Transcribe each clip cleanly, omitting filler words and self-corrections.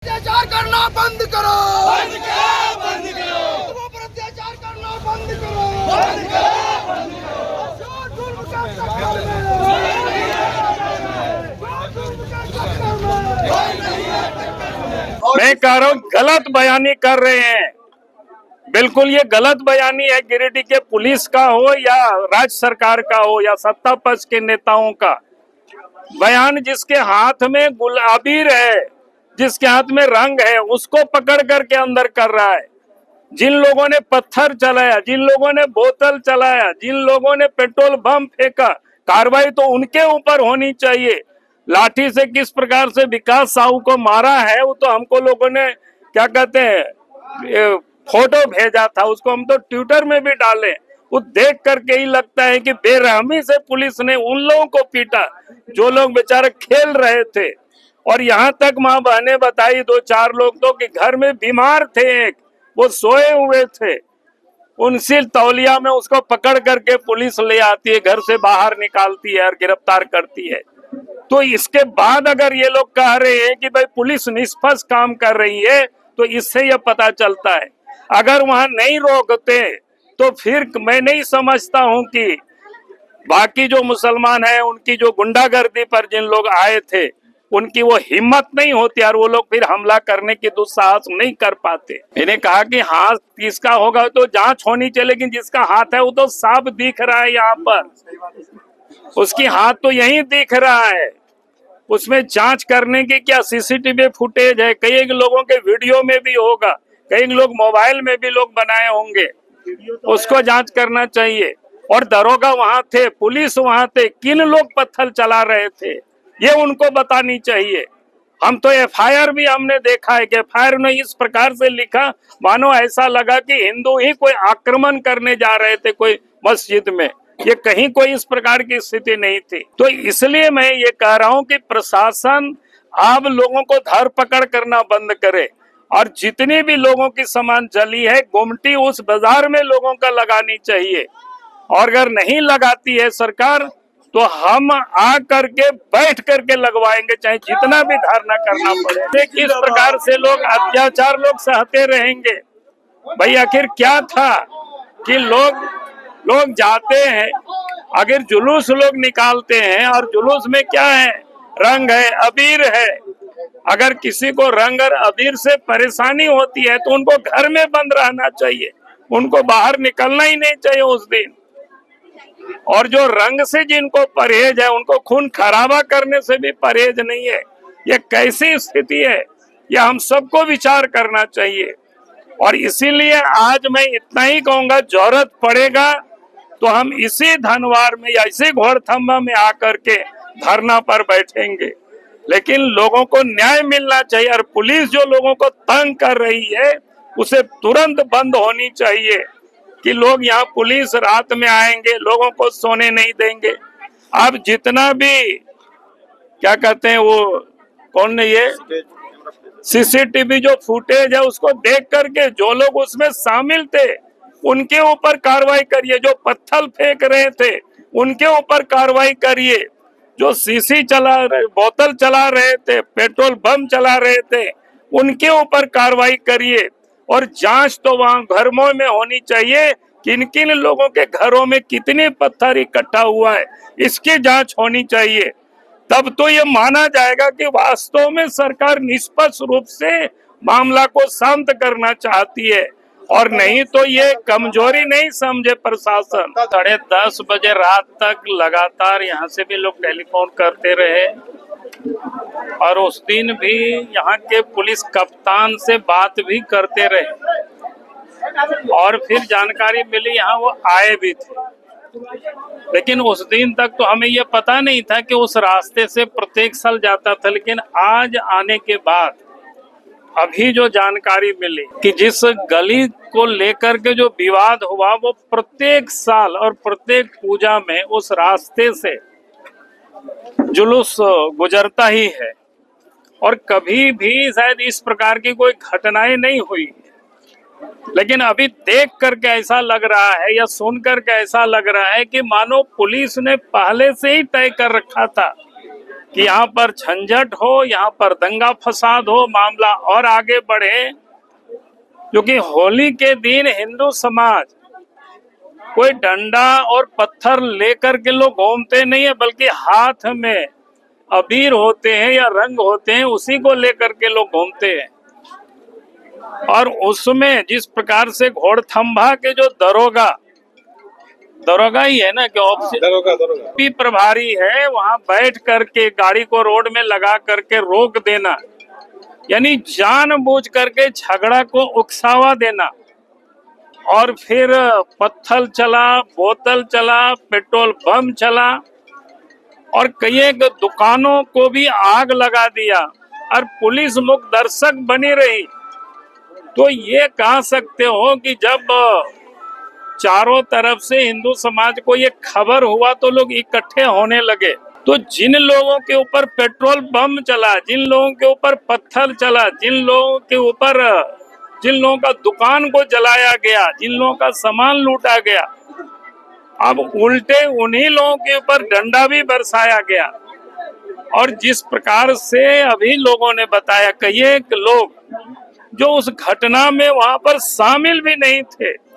अत्याचार करना बंद करो, बंद करो, बंद करो, लोगों पर अत्याचार करना बंद करो, बंद करो, बंद करो। जुल्म के चक्कर में मैं कह रहा हूँ गलत बयानी कर रहे हैं। बिल्कुल ये गलत बयानी है। गिरिडीह के पुलिस का हो या राज्य सरकार का हो या सत्ता पक्ष के नेताओं का बयान, जिसके हाथ में अबीर है, जिसके हाथ में रंग है, उसको पकड़ करके अंदर कर रहा है। जिन लोगों ने पत्थर चलाया, जिन लोगों ने बोतल चलाया, जिन लोगों ने पेट्रोल बम फेंका, कार्रवाई तो उनके ऊपर होनी चाहिए। लाठी से किस प्रकार से विकास साहू को मारा है वो तो हमको लोगों ने क्या कहते हैं फोटो भेजा था, उसको हम तो ट्विटर में भी डाले। वो देख करके ही लगता है कि बेरहमी से पुलिस ने उन लोगों को पीटा जो लोग बेचारे खेल रहे थे। और यहाँ तक माँ बहने बताई, दो चार लोग तो कि घर में बीमार थे, एक वो सोए हुए थे, उनसे तौलिया में उसको पकड़ करके पुलिस ले आती है, घर से बाहर निकालती है और गिरफ्तार करती है। तो इसके बाद अगर ये लोग कह रहे हैं कि भाई पुलिस निष्पक्ष काम कर रही है, तो इससे यह पता चलता है अगर वहां नहीं रोकते तो फिर मैं नहीं समझता हूं कि बाकी जो मुसलमान हैं उनकी जो गुंडागर्दी पर जिन लोग आए थे उनकी वो हिम्मत नहीं होती और वो लोग फिर हमला करने की दुस्साहस नहीं कर पाते। मैंने कहा कि हाथ किसका होगा तो जांच होनी चाहिए, लेकिन जिसका हाथ है वो तो साफ दिख रहा है यहाँ पर, उसकी हाथ तो यही दिख रहा है। उसमें जांच करने की क्या सीसीटीवी फुटेज है, कई लोगों के वीडियो में भी होगा, कई लोग मोबाइल में भी लोग बनाए होंगे, उसको जांच करना चाहिए। और दरोगा वहां थे, पुलिस वहां थे, किन लोग पत्थर चला रहे थे ये उनको बतानी चाहिए। हम तो एफआईआर भी हमने देखा है कि एफआईआर ने इस प्रकार से लिखा मानो ऐसा लगा कि हिंदू ही कोई आक्रमण करने जा रहे थे कोई मस्जिद में। ये कहीं कोई इस प्रकार की स्थिति नहीं थी। तो इसलिए मैं ये कह रहा हूं कि प्रशासन अब लोगों को धर पकड़ करना बंद करे और जितनी भी लोगों की सामान जली है गुमटी उस बाजार में लोगों का लगानी चाहिए। और अगर नहीं लगाती है सरकार तो हम आ करके बैठ करके लगवाएंगे, चाहे जितना भी धरना करना पड़े। किस प्रकार से लोग अत्याचार लोग सहते रहेंगे? भाई आखिर क्या था कि लोग जाते हैं, अगर जुलूस लोग निकालते हैं और जुलूस में क्या है, रंग है, अबीर है। अगर किसी को रंग और अबीर से परेशानी होती है तो उनको घर में बंद रहना चाहिए, उनको बाहर निकलना ही नहीं चाहिए उस दिन। और जो रंग से जिनको परहेज है उनको खून खराबा करने से भी परहेज नहीं है। ये कैसी स्थिति है, यह हम सबको विचार करना चाहिए। और इसीलिए आज मैं इतना ही कहूंगा, जरूरत पड़ेगा तो हम इसी धनवार में या इसी घोड़थम्बा में आकर के धरना पर बैठेंगे, लेकिन लोगों को न्याय मिलना चाहिए। और पुलिस जो लोगों को तंग कर रही है उसे तुरंत बंद होनी चाहिए कि लोग यहाँ पुलिस रात में आएंगे, लोगों को सोने नहीं देंगे। अब जितना भी क्या कहते हैं वो कौन ने ये सीसीटीवी जो फुटेज है उसको देख करके जो लोग उसमें शामिल थे उनके ऊपर कार्रवाई करिए, जो पत्थर फेंक रहे थे उनके ऊपर कार्रवाई करिए, जो सीसी चला रहे, बोतल चला रहे थे, पेट्रोल बम चला रहे थे उनके ऊपर कार्रवाई करिए। और जांच तो वहां घरों में होनी चाहिए, किन किन लोगों के घरों में कितने पत्थर इकट्ठा हुआ है इसकी जांच होनी चाहिए। तब तो ये माना जाएगा कि वास्तव में सरकार निष्पक्ष रूप से मामला को शांत करना चाहती है, और नहीं तो ये कमजोरी नहीं समझे प्रशासन। 10:30 बजे रात तक लगातार यहाँ से भी लोग टेलीफोन करते रहे और उस दिन भी यहाँ के पुलिस कप्तान से बात भी करते रहे और फिर जानकारी मिली यहाँ वो आए भी थे। लेकिन उस दिन तक तो हमें ये पता नहीं था कि उस रास्ते से प्रत्येक साल जाता था, लेकिन आज आने के बाद अभी जो जानकारी मिली कि जिस गली को लेकर के जो विवाद हुआ वो प्रत्येक साल और प्रत्येक पूजा में उस रास्ते से जुलूस गुजरता ही है और कभी भी शायद इस प्रकार की कोई घटनाएं नहीं हुई। लेकिन अभी देख करके ऐसा लग रहा है या सुन करके ऐसा लग रहा है कि मानो पुलिस ने पहले से ही तय कर रखा था कि यहाँ पर झंझट हो, यहाँ पर दंगा फसाद हो, मामला और आगे बढ़े। क्योंकि होली के दिन हिंदू समाज कोई डंडा और पत्थर लेकर के लोग घूमते नहीं है, बल्कि हाथ में अबीर होते हैं या रंग होते हैं, उसी को लेकर के लोग घूमते हैं। और उसमें जिस प्रकार से घोड़थंभा के जो दरोगा ही है ना, कि दरोगा प्रभारी है, वहां बैठ करके गाड़ी को रोड में लगा करके रोक देना, यानी जानबूझ करके झगड़ा को उकसावा देना। और फिर पत्थर चला, बोतल चला, पेट्रोल बम चला और कई एक दुकानों को भी आग लगा दिया और पुलिस मुख्य दर्शक बनी रही। तो ये कह सकते हो कि जब चारों तरफ से हिंदू समाज को ये खबर हुआ तो लोग इकट्ठे होने लगे। तो जिन लोगों के ऊपर पेट्रोल बम चला, जिन लोगों के ऊपर पत्थर चला, जिन लोगों का दुकान को जलाया गया, जिन लोगों का सामान लूटा गया, अब उल्टे उन्हीं लोगों के ऊपर डंडा भी बरसाया गया। और जिस प्रकार से अभी लोगों ने बताया, कई एक लोग जो उस घटना में वहां पर शामिल भी नहीं थे,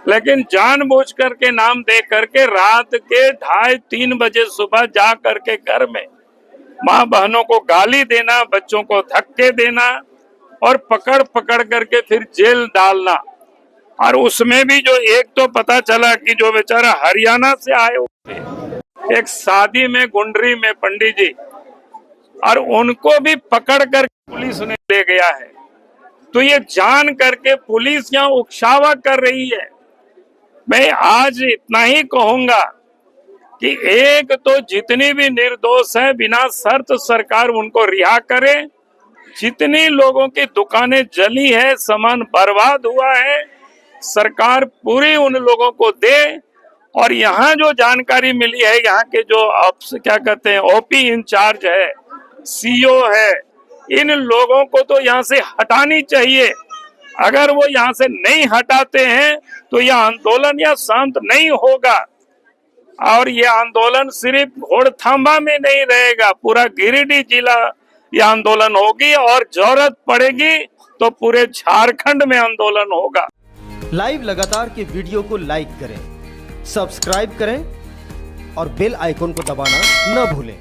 लेकिन जानबूझ करके नाम दे करके रात के 2:30-3 बजे सुबह जा करके घर में माँ बहनों को गाली देना, बच्चों को धक्के देना और पकड़ करके फिर जेल डालना। और उसमें भी जो एक तो पता चला कि जो बेचारा हरियाणा से आए हुए थे, एक शादी में गुंडरी में पंडित जी, और उनको भी पकड़ कर पुलिस ने ले गया है। तो ये जान करके पुलिस यहाँ उकसावा कर रही है। मैं आज इतना ही कहूंगा कि एक तो जितनी भी निर्दोष है, बिना शर्त सरकार उनको रिहा करे। जितनी लोगों की दुकानें जली है, सामान बर्बाद हुआ है, सरकार पूरी उन लोगों को दे। और यहाँ जो जानकारी मिली है, यहाँ के जो क्या कहते हैं ओपी इंचार्ज है, सीओ है, इन लोगों को तो यहाँ से हटानी चाहिए। अगर वो यहाँ से नहीं हटाते हैं तो यह आंदोलन या शांत नहीं होगा। और ये आंदोलन सिर्फ घोड़थांभा में नहीं रहेगा, पूरा गिरिडीह जिला ये आंदोलन होगी और जरूरत पड़ेगी तो पूरे झारखंड में आंदोलन होगा। लाइव लगातार के वीडियो को लाइक करें, सब्सक्राइब करें और बेल आइकन को दबाना न भूलें।